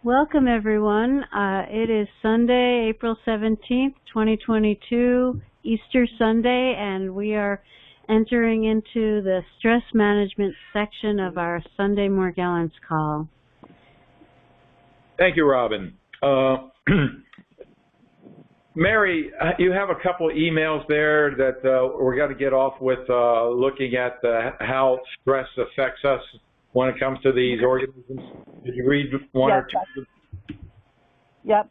Welcome, everyone. It is Sunday, April 17th, 2022, Easter Sunday, and we are entering into the stress management section of our Sunday Morgellons call. Thank you, Robin. Mary, you have a couple of emails there that we're going to get off with looking at how stress affects us when it comes to these organisms. Did you read one or two? Yep.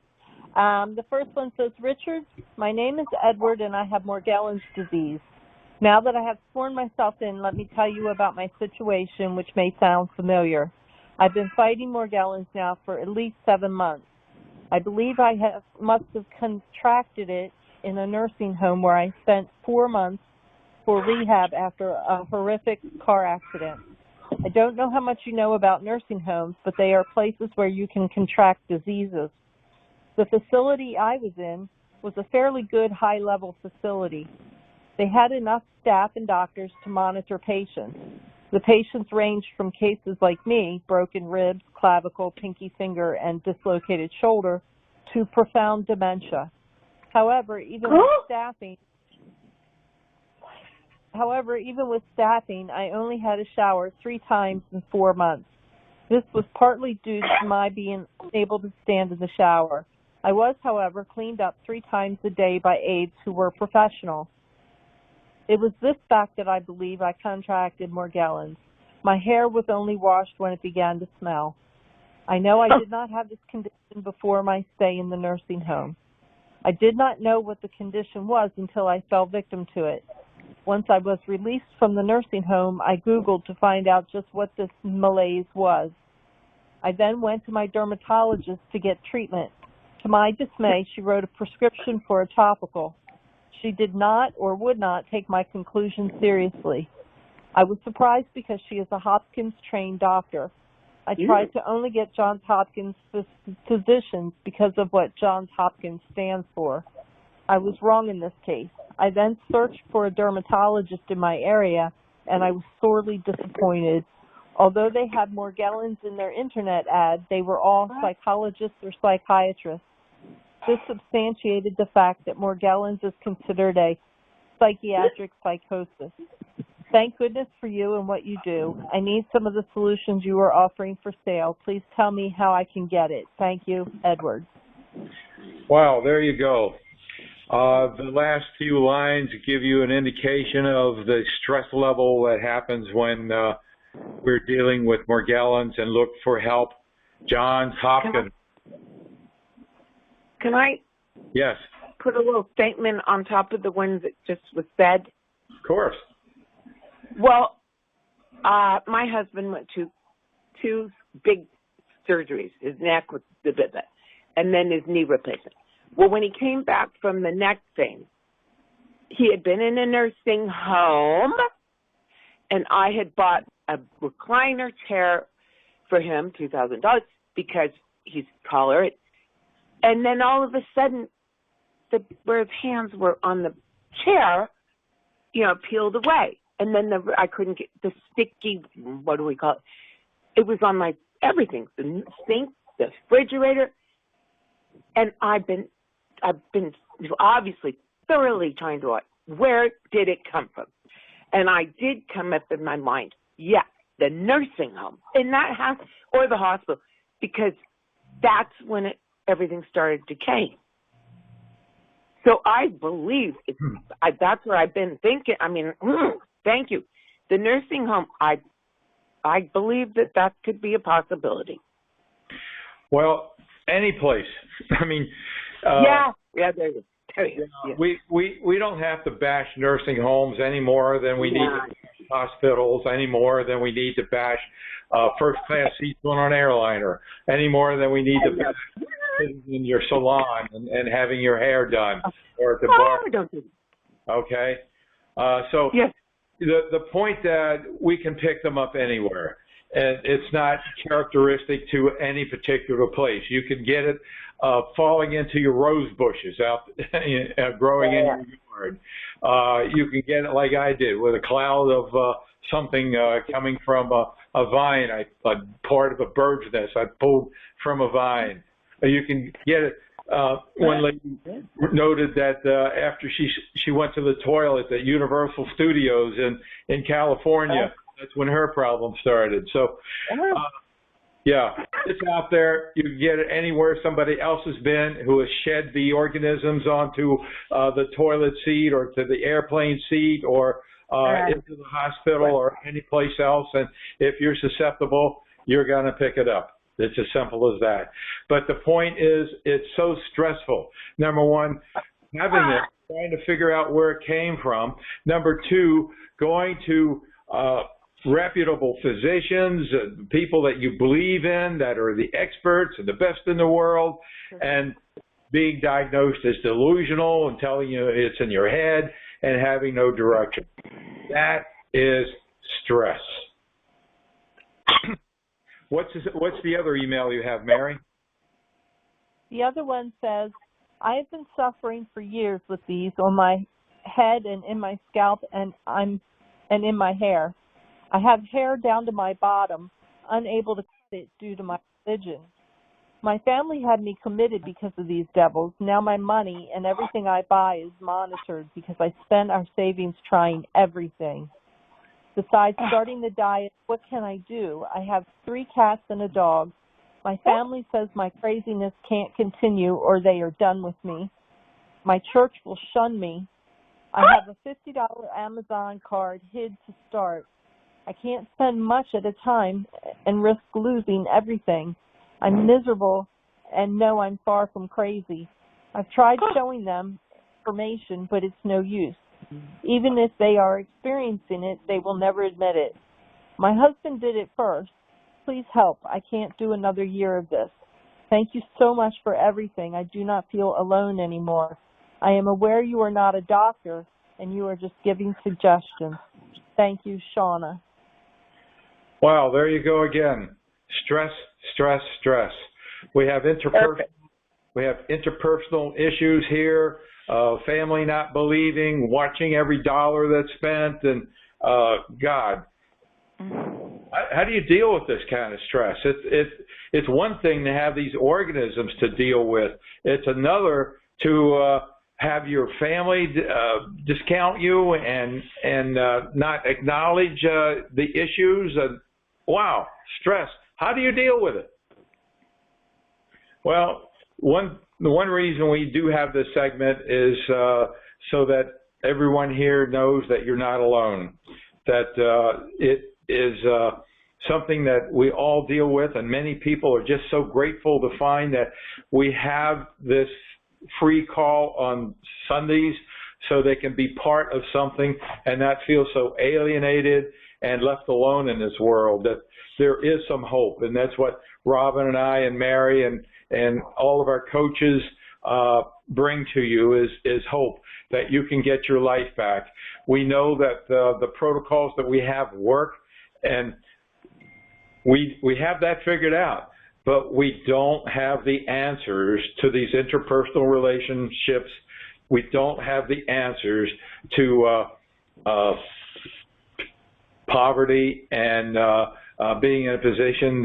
The first one says, Richard, my name is Edward and I have Morgellons disease. Now that I have sworn myself in, let me tell you about my situation, which may sound familiar. I've been fighting Morgellons now for at least 7 months. I believe I must have contracted it in a nursing home where I spent 4 months for rehab after a horrific car accident. I don't know how much you know about nursing homes, but they are places where you can contract diseases. The facility I was in was a fairly good high-level facility. They had enough staff and doctors to monitor patients. The patients ranged from cases like me, broken ribs, clavicle, pinky finger, and dislocated shoulder, to profound dementia. However, even with staffing, I only had a shower 3 times in 4 months. This was partly due to my being able to stand in the shower. I was, however, cleaned up 3 times a day by aides who were professional. It was this fact that I believe I contracted Morgellons. My hair was only washed when it began to smell. I know I did not have this condition before my stay in the nursing home. I did not know what the condition was until I fell victim to it. Once I was released from the nursing home, I Googled to find out just what this malaise was. I then went to my dermatologist to get treatment. To my dismay, she wrote a prescription for a topical. She did not or would not take my conclusion seriously. I was surprised because she is a Hopkins-trained doctor. I tried to only get Johns Hopkins physicians because of what Johns Hopkins stands for. I was wrong in this case. I then searched for a dermatologist in my area, and I was sorely disappointed. Although they had Morgellons in their internet ad, they were all psychologists or psychiatrists. This substantiated the fact that Morgellons is considered a psychiatric psychosis. Thank goodness for you and what you do. I need some of the solutions you are offering for sale. Please tell me how I can get it. Thank you, Edward. Wow, there you go. The last few lines give you an indication of the stress level that happens when we're dealing with Morgellons and look for help. Johns Hopkins. Can I Yes. put a little statement on top of the one that just was said? Of course. Well, my husband went to 2 big surgeries, his neck with the bit, and then his knee replacement. Well, when he came back from the neck thing, he had been in a nursing home, and I had bought a recliner chair for him, $2,000, because he's taller. And then all of a sudden, where his hands were on the chair, peeled away. And then I couldn't get the sticky, what do we call it? It was on my everything, the sink, the refrigerator. And I've been obviously thoroughly trying to, where did it come from? And I did come up in my mind, yes, the nursing home, and that or the hospital, because that's when everything started decaying. So I believe that's what I've been thinking. I mean, thank you. The nursing home, I believe that could be a possibility. Well, any place. I mean, yeah, there you go. Yeah. We don't have to bash nursing homes any more than we need to bash hospitals, any more than we need to bash first-class seats on an airliner, any more than we need to bash sitting in your salon and having your hair done or at the bar. Okay? So yes. The point that we can pick them up anywhere. And it's not characteristic to any particular place. You can get it falling into your rose bushes out growing in your yard. You can get it like I did with a cloud of something coming from a vine, a part of a bird's nest I pulled from a vine. You can get it. One lady noted that after she went to the toilet at Universal Studios in California, that's when her problem started. So, yeah, it's out there. You can get it anywhere somebody else has been who has shed the organisms onto the toilet seat or to the airplane seat or into the hospital or any place else. And if you're susceptible, you're going to pick it up. It's as simple as that. But the point is, it's so stressful. Number one, having it, trying to figure out where it came from. Number two, going to reputable physicians, people that you believe in, that are the experts and the best in the world, and being diagnosed as delusional and telling you it's in your head and having no direction. That is stress. What's the other email you have, Mary? The other one says, I have been suffering for years with these on my head and in my scalp and in my hair. I have hair down to my bottom, unable to cut it due to my religion. My family had me committed because of these devils. Now my money and everything I buy is monitored because I spend our savings trying everything. Besides starting the diet, what can I do? I have 3 cats and a dog. My family says my craziness can't continue or they are done with me. My church will shun me. I have a $50 Amazon card hid to start. I can't spend much at a time and risk losing everything. I'm miserable and know I'm far from crazy. I've tried showing them information, but it's no use. Even if they are experiencing it, they will never admit it. My husband did it first. Please help. I can't do another year of this. Thank you so much for everything. I do not feel alone anymore. I am aware you are not a doctor and you are just giving suggestions. Thank you, Shauna. Wow, there you go again. Stress, stress, stress. We have interpersonal issues here, family not believing, watching every dollar that's spent, and God. How do you deal with this kind of stress? It's one thing to have these organisms to deal with. It's another to have your family discount you and not acknowledge the issues. Wow, stress. How do you deal with it? Well, the one reason we do have this segment is so that everyone here knows that you're not alone, that it is something that we all deal with, and many people are just so grateful to find that we have this free call on Sundays so they can be part of something and not feel so alienated and left alone in this world, that there is some hope. And that's what Robin and I and Mary and all of our coaches bring to you is hope that you can get your life back. We know that the protocols that we have work, and we have that figured out, but we don't have the answers to these interpersonal relationships. We don't have the answers to poverty and being in a position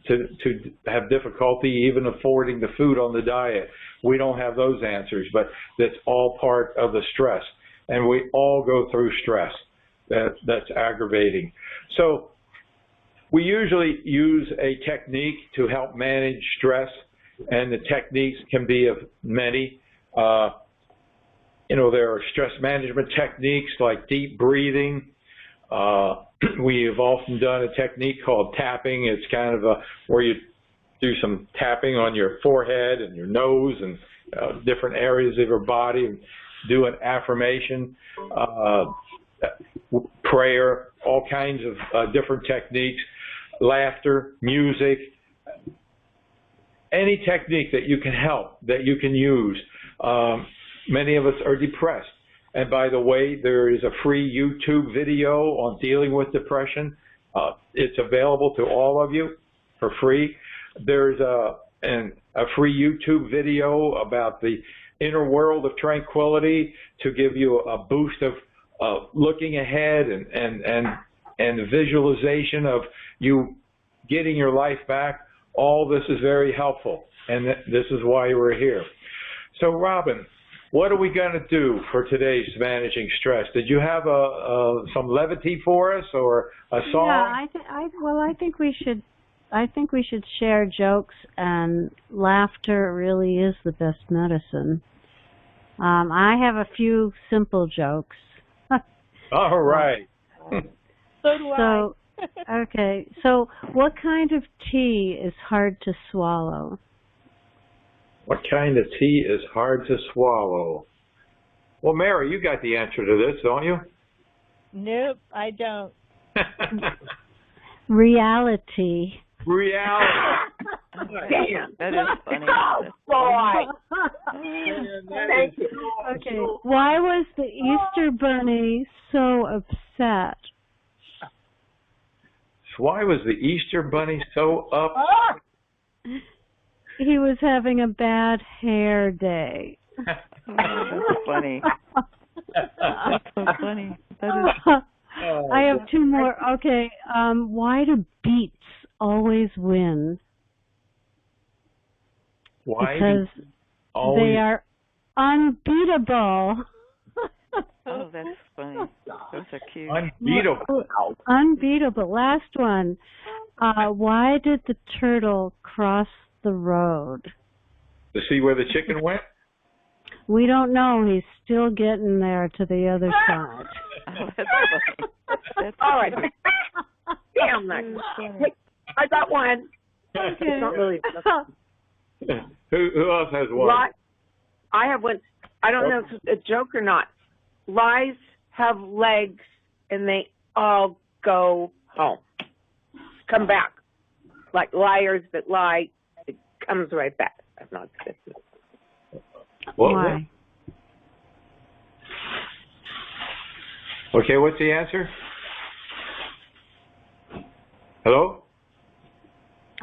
to have difficulty even affording the food on the diet. We don't have those answers, but that's all part of the stress. And we all go through stress that's aggravating. So we usually use a technique to help manage stress, and the techniques can be of many. There are stress management techniques like deep breathing. We have often done a technique called tapping. It's kind of where you do some tapping on your forehead and your nose and different areas of your body, and do an affirmation, prayer, all kinds of different techniques, laughter, music, any technique that you can help, that you can use. Many of us are depressed. And by the way, there is a free YouTube video on dealing with depression. It's available to all of you for free. There's a free YouTube video about the inner world of tranquility to give you a boost of looking ahead and and the visualization of you getting your life back, all this is very helpful, and this is why we're here. So, Robin, what are we going to do for today's Managing Stress? Did you have some levity for us, or a song? Yeah, I think we should. I think we should share jokes, and laughter really is the best medicine. I have a few simple jokes. All right. So do I. Okay. So, what kind of tea is hard to swallow? What kind of tea is hard to swallow? Well, Mary, you got the answer to this, don't you? Nope, I don't. Reality. Reality. Damn. That is funny. Oh, boy. Thank you. Okay. Why was the Easter Bunny so upset? Why was the Easter Bunny so up? He was having a bad hair day. Oh, that's funny. That's so funny. That is. I have two more. Okay. Why do beets always win? Why? Because they are unbeatable. Oh, that's funny. Those are cute. Unbeatable. Unbeatable. Last one. Why did the turtle cross the road? To see where the chicken went? We don't know. He's still getting there to the other side. Oh, that's funny. That's All right. Damn that. Hey, I got one. Okay. It's not really. Who else has one? I have one. I don't know if it's a joke or not. Lies have legs, and they all go home. Come back. Like liars that lie, it comes right back. That's not good. Why? Okay, what's the answer? Hello?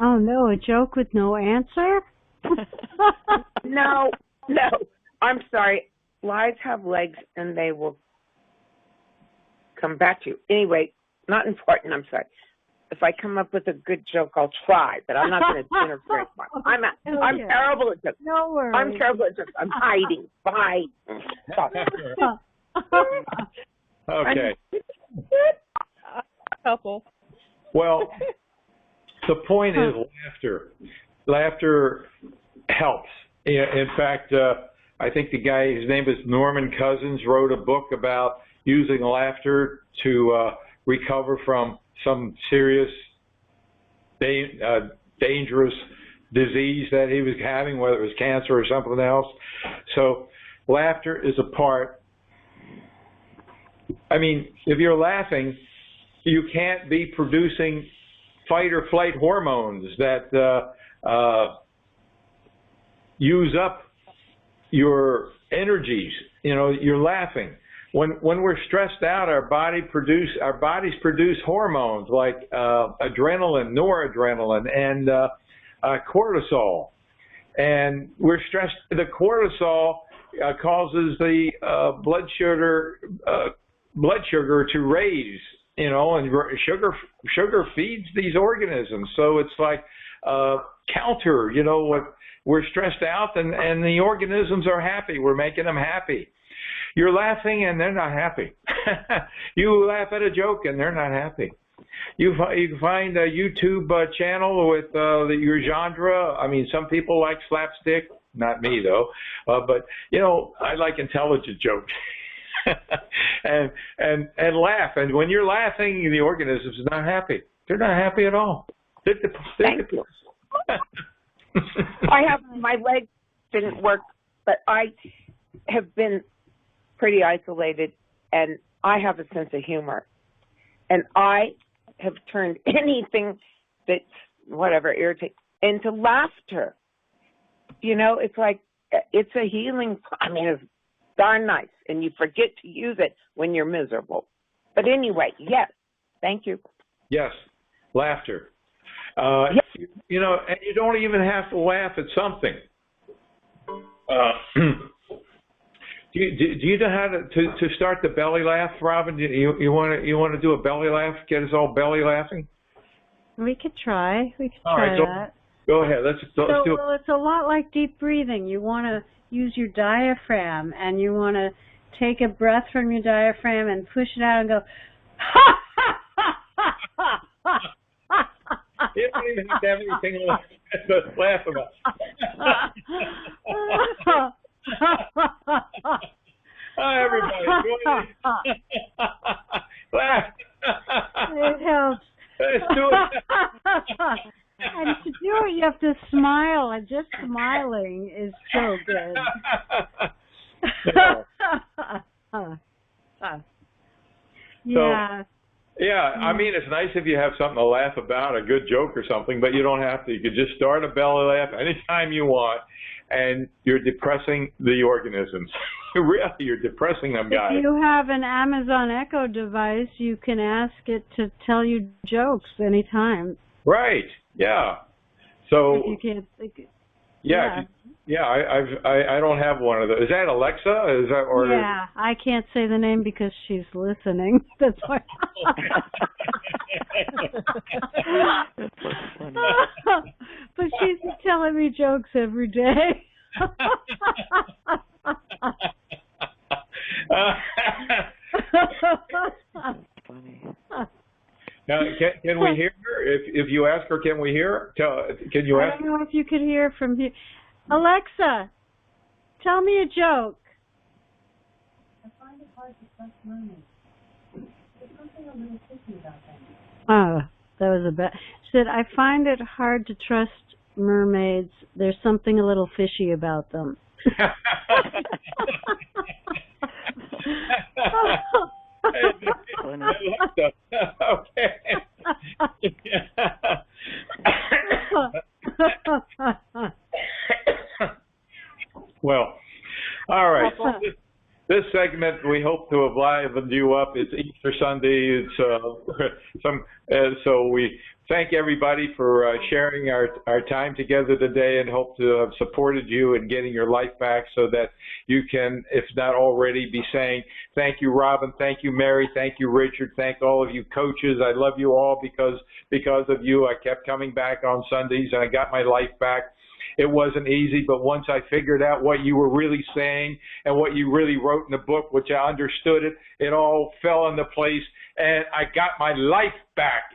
Oh, no, a joke with no answer? No. I'm sorry. Lies have legs, and they will come back to you. Anyway, not important. I'm sorry. If I come up with a good joke, I'll try, but I'm not going to interfere. I'm terrible at jokes. No worries. I'm terrible at jokes. I'm hiding. Bye. Okay. Couple. Well, the point is laughter. Laughter helps. In fact, I think the guy, his name is Norman Cousins, wrote a book about using laughter to recover from some serious, dangerous disease that he was having, whether it was cancer or something else. So laughter is a part. I mean, if you're laughing, you can't be producing fight or flight hormones that use up your energies. You know, you're laughing. When we're stressed out, our bodies produce hormones like adrenaline, noradrenaline, and cortisol. And we're stressed. The cortisol causes the blood sugar to raise. You know, and sugar feeds these organisms. So it's like counter. You know, what we're stressed out, and the organisms are happy. We're making them happy. You're laughing and they're not happy. You laugh at a joke and they're not happy. You can find a YouTube channel with your genre. I mean, some people like slapstick, not me though. But you know, I like intelligent jokes. and laugh. And when you're laughing, the organism's not happy. They're not happy at all. Thank you. My leg didn't work, but I have been pretty isolated, and I have a sense of humor. And I have turned anything that's, whatever, irritates into laughter. You know, it's like, it's a healing, I mean, it's darn nice, and you forget to use it when you're miserable. But anyway, yes, thank you. Yes, laughter. Yes. You know, and you don't even have to laugh at something. Do you know how to start the belly laugh, Robin? You want to do a belly laugh? Get us all belly laughing? We could try. We could All try right, that. go ahead. Let's do it. Well, it's a lot like deep breathing. You want to use your diaphragm, and you want to take a breath from your diaphragm and push it out and go, ha, ha, ha, ha, ha, ha. You don't even have to have anything to laugh about. Everybody, laugh. It helps. Let's do it. And to do it, you have to smile, and just smiling is so good. Yeah. Yeah, I mean, it's nice if you have something to laugh about, a good joke or something, but you don't have to. You could just start a belly laugh anytime you want, and you're depressing the organisms. Really, you're depressing them, guys. If you have an Amazon Echo device, you can ask it to tell you jokes anytime. Right, yeah. So, if you can't, I don't have one of those. Is that Alexa? Is that or? Yeah, I can't say the name because she's listening. That's why. That's so funny. But she's telling me jokes every day. Funny. Now, can we hear her? If you ask her, can we hear her? Can you ask? I don't know if you could hear from here. Alexa, tell me a joke. I find it hard to trust mermaids. There's something a little fishy about them. Oh, that was a bad. She said, I find it hard to trust mermaids. There's something a little fishy about them. Okay. Well, all right. This segment we hope to have livened you up. It's Easter Sunday. It's so we thank everybody for sharing our time together today, and hope to have supported you in getting your life back, so that you can, if not already, be saying thank you, Robin, thank you, Mary, thank you, Richard, thank all of you coaches. I love you all because of you. I kept coming back on Sundays and I got my life back. It wasn't easy, but once I figured out what you were really saying and what you really wrote in the book, which I understood it all fell into place, and I got my life back.